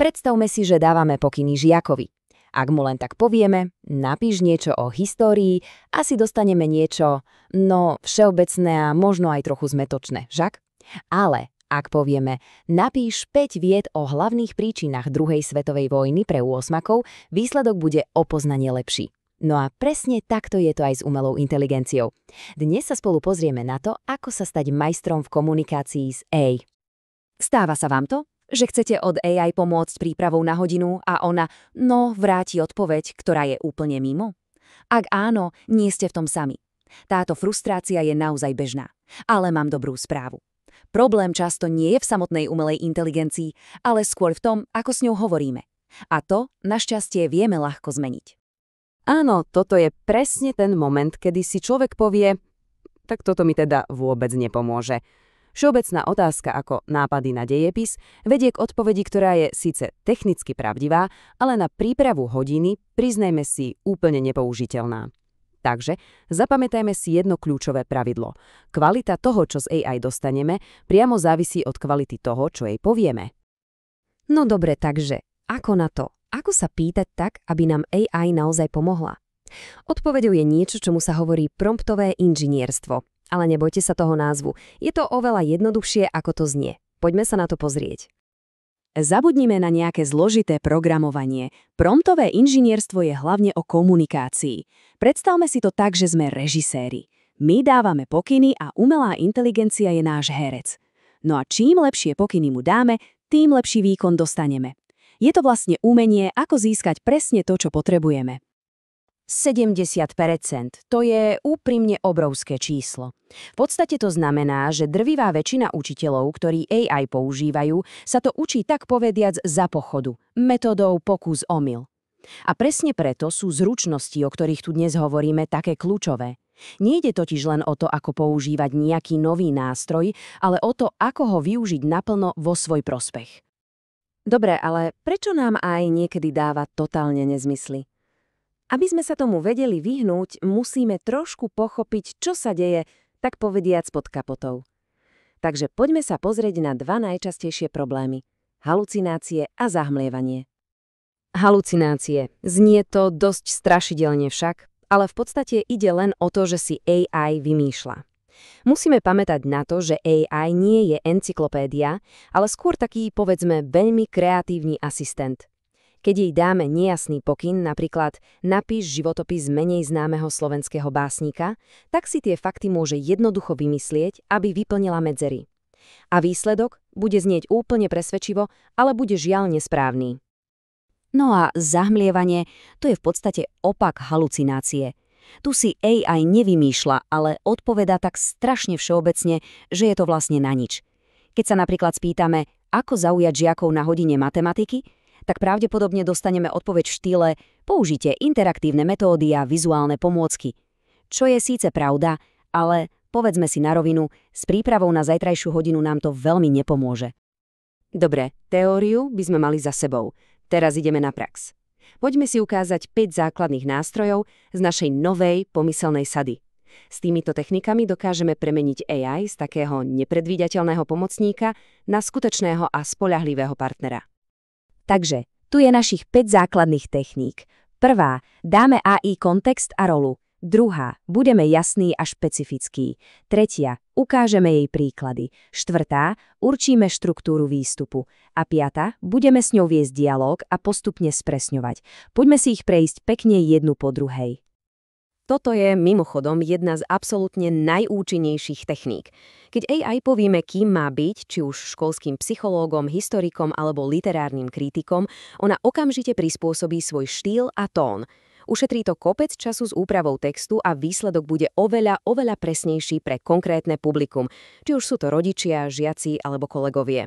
Predstavme si, že dávame pokyny žiakovi. Ak mu len tak povieme, napíš niečo o histórii, asi dostaneme niečo, všeobecné a možno aj trochu zmätočné, však? Ale ak povieme, napíš 5 vied o hlavných príčinách druhej svetovej vojny pre úosmakov, výsledok bude o poznanie lepší. No a presne takto je to aj s umelou inteligenciou. Dnes sa spolu pozrieme na to, ako sa stať majstrom v komunikácii s AI. Stáva sa vám to, že chcete od AI pomôcť prípravou na hodinu a ona, vráti odpoveď, ktorá je úplne mimo? Ak áno, nie ste v tom sami. Táto frustrácia je naozaj bežná. Ale mám dobrú správu. Problém často nie je v samotnej umelej inteligencii, ale skôr v tom, ako s ňou hovoríme. A to, našťastie, vieme ľahko zmeniť. Áno, toto je presne ten moment, kedy si človek povie, tak toto mi teda vôbec nepomôže. Všeobecná otázka ako nápady na dejepis vedie k odpovedi, ktorá je síce technicky pravdivá, ale na prípravu hodiny, priznajme si, úplne nepoužiteľná. Takže zapamätajme si jedno kľúčové pravidlo. Kvalita toho, čo z AI dostaneme, priamo závisí od kvality toho, čo jej povieme. No dobre, takže ako na to? Ako sa pýtať tak, aby nám AI naozaj pomohla? Odpoveďou je niečo, čomu sa hovorí promptové inžinierstvo. Ale nebojte sa toho názvu. Je to oveľa jednoduchšie, ako to znie. Poďme sa na to pozrieť. Zabudnime na nejaké zložité programovanie. Promptové inžinierstvo je hlavne o komunikácii. Predstavme si to tak, že sme režiséri. My dávame pokyny a umelá inteligencia je náš herec. No a čím lepšie pokyny mu dáme, tým lepší výkon dostaneme. Je to vlastne umenie, ako získať presne to, čo potrebujeme. 70%. To je úprimne obrovské číslo. V podstate to znamená, že drvivá väčšina učiteľov, ktorí AI používajú, sa to učí tak povediac za pochodu, metódou pokus-omyl. A presne preto sú zručnosti, o ktorých tu dnes hovoríme, také kľúčové. Nejde totiž len o to, ako používať nejaký nový nástroj, ale o to, ako ho využiť naplno vo svoj prospech. Dobre, ale prečo nám aj niekedy dáva totálne nezmysly? Aby sme sa tomu vedeli vyhnúť, musíme trošku pochopiť, čo sa deje, tak povediac pod kapotou. Takže poďme sa pozrieť na dva najčastejšie problémy. Halucinácie a zahmlievanie. Halucinácie. Znie to dosť strašidelne však, ale v podstate ide len o to, že si AI vymýšľa. Musíme pamätať na to, že AI nie je encyklopédia, ale skôr taký, povedzme, veľmi kreatívny asistent. Keď jej dáme nejasný pokyn, napríklad napíš životopis menej známeho slovenského básnika, tak si tie fakty môže jednoducho vymyslieť, aby vyplnila medzery. A výsledok bude znieť úplne presvedčivo, ale bude žiaľ nesprávny. No a zahmlievanie, to je v podstate opak halucinácie. Tu si AI nevymýšľa, ale odpovedá tak strašne všeobecne, že je to vlastne na nič. Keď sa napríklad spýtame, ako zaujať žiakov na hodine matematiky, tak pravdepodobne dostaneme odpoveď v štýle použite interaktívne metódy a vizuálne pomôcky. Čo je síce pravda, ale povedzme si na rovinu, s prípravou na zajtrajšiu hodinu nám to veľmi nepomôže. Dobre, teóriu by sme mali za sebou. Teraz ideme na prax. Poďme si ukázať 5 základných nástrojov z našej novej pomyselnej sady. S týmito technikami dokážeme premeniť AI z takého nepredvídateľného pomocníka na skutočného a spoľahlivého partnera. Takže, tu je našich 5 základných techník. Prvá, dáme AI kontext a rolu. Druhá, budeme jasný a špecifický. Tretia, ukážeme jej príklady. Štvrtá, určíme štruktúru výstupu. A piata, budeme s ňou viesť dialóg a postupne spresňovať. Poďme si ich prejsť pekne jednu po druhej. Toto je mimochodom jedna z absolútne najúčinnejších techník. Keď AI povieme, kým má byť, či už školským psychológom, historikom alebo literárnym kritikom, ona okamžite prispôsobí svoj štýl a tón. Ušetrí to kopec času s úpravou textu a výsledok bude oveľa presnejší pre konkrétne publikum, či už sú to rodičia, žiaci alebo kolegovie.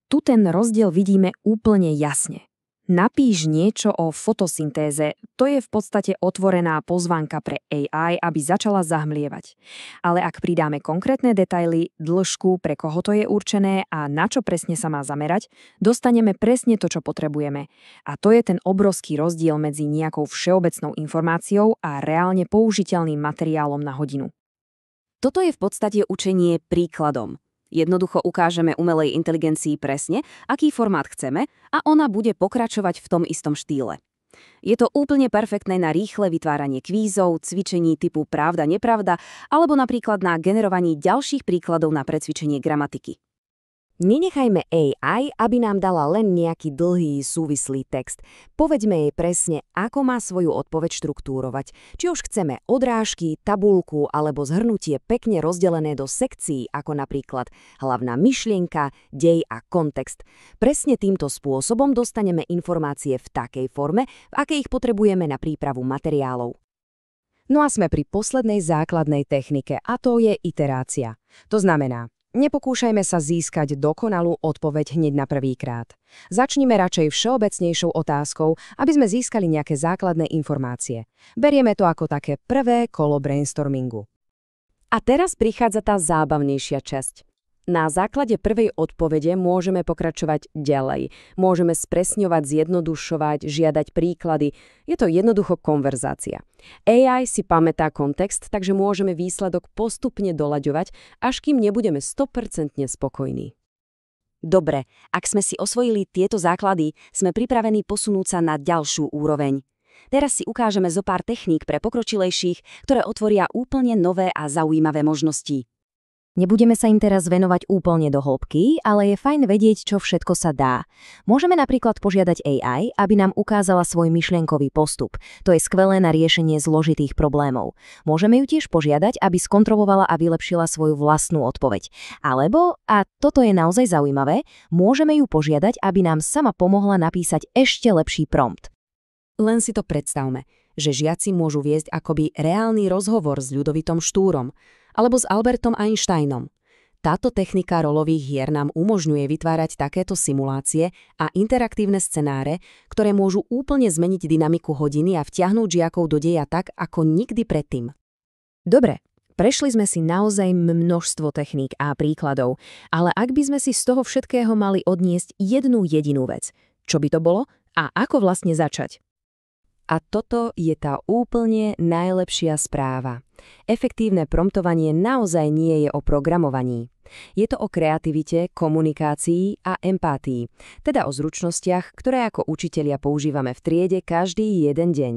Tu ten rozdiel vidíme úplne jasne. Napíš niečo o fotosyntéze, to je v podstate otvorená pozvánka pre AI, aby začala zahmlievať. Ale ak pridáme konkrétne detaily, dĺžku, pre koho to je určené a na čo presne sa má zamerať, dostaneme presne to, čo potrebujeme. A to je ten obrovský rozdiel medzi nejakou všeobecnou informáciou a reálne použiteľným materiálom na hodinu. Toto je v podstate učenie príkladom. Jednoducho ukážeme umelej inteligencii presne, aký formát chceme a ona bude pokračovať v tom istom štýle. Je to úplne perfektné na rýchle vytváranie kvízov, cvičení typu pravda-nepravda alebo napríklad na generovaní ďalších príkladov na precvičenie gramatiky. Nenechajme AI, aby nám dala len nejaký dlhý, súvislý text. Povedzme jej presne, ako má svoju odpoveď štruktúrovať. Či už chceme odrážky, tabuľku alebo zhrnutie pekne rozdelené do sekcií, ako napríklad hlavná myšlienka, dej a kontext. Presne týmto spôsobom dostaneme informácie v takej forme, v akej ich potrebujeme na prípravu materiálov. No a sme pri poslednej základnej technike, a to je iterácia. To znamená, nepokúšajme sa získať dokonalú odpoveď hneď na prvýkrát. Začnime radšej všeobecnejšou otázkou, aby sme získali nejaké základné informácie. Berieme to ako také prvé kolo brainstormingu. A teraz prichádza tá zábavnejšia časť. Na základe prvej odpovede môžeme pokračovať ďalej. Môžeme spresňovať, zjednodušovať, žiadať príklady. Je to jednoducho konverzácia. AI si pamätá kontext, takže môžeme výsledok postupne doľaďovať, až kým nebudeme 100% spokojní. Dobre, ak sme si osvojili tieto základy, sme pripravení posunúť sa na ďalšiu úroveň. Teraz si ukážeme zo pár techník pre pokročilejších, ktoré otvoria úplne nové a zaujímavé možnosti. Nebudeme sa im teraz venovať úplne do hĺbky, ale je fajn vedieť, čo všetko sa dá. Môžeme napríklad požiadať AI, aby nám ukázala svoj myšlienkový postup. To je skvelé na riešenie zložitých problémov. Môžeme ju tiež požiadať, aby skontrolovala a vylepšila svoju vlastnú odpoveď. Alebo, a toto je naozaj zaujímavé, môžeme ju požiadať, aby nám sama pomohla napísať ešte lepší prompt. Len si to predstavme, že žiaci môžu viesť akoby reálny rozhovor s Ľudovitom Štúrom alebo s Albertom Einsteinom. Táto technika rolových hier nám umožňuje vytvárať takéto simulácie a interaktívne scenáre, ktoré môžu úplne zmeniť dynamiku hodiny a vtiahnuť žiakov do deja tak, ako nikdy predtým. Dobre, prešli sme si naozaj množstvo techník a príkladov, ale ak by sme si z toho všetkého mali odniesť jednu jedinú vec, čo by to bolo a ako vlastne začať? A toto je tá úplne najlepšia správa. Efektívne promptovanie naozaj nie je o programovaní. Je to o kreativite, komunikácii a empatii, teda o zručnostiach, ktoré ako učitelia používame v triede každý jeden deň.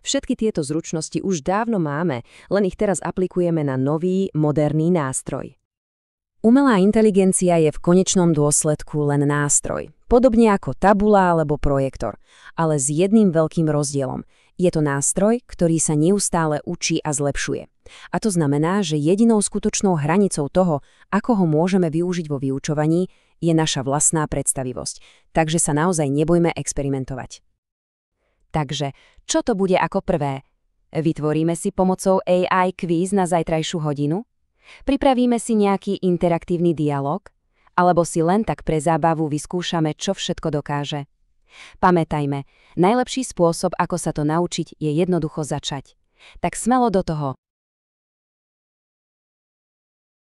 Všetky tieto zručnosti už dávno máme, len ich teraz aplikujeme na nový, moderný nástroj. Umelá inteligencia je v konečnom dôsledku len nástroj. Podobne ako tabula alebo projektor, ale s jedným veľkým rozdielom. Je to nástroj, ktorý sa neustále učí a zlepšuje. A to znamená, že jedinou skutočnou hranicou toho, ako ho môžeme využiť vo vyučovaní, je naša vlastná predstavivosť. Takže sa naozaj nebojme experimentovať. Takže, čo to bude ako prvé? Vytvoríme si pomocou AI kvíz na zajtrajšiu hodinu? Pripravíme si nejaký interaktívny dialog? Alebo si len tak pre zábavu vyskúšame, čo všetko dokáže. Pamätajme, najlepší spôsob, ako sa to naučiť, je jednoducho začať. Tak smelo do toho,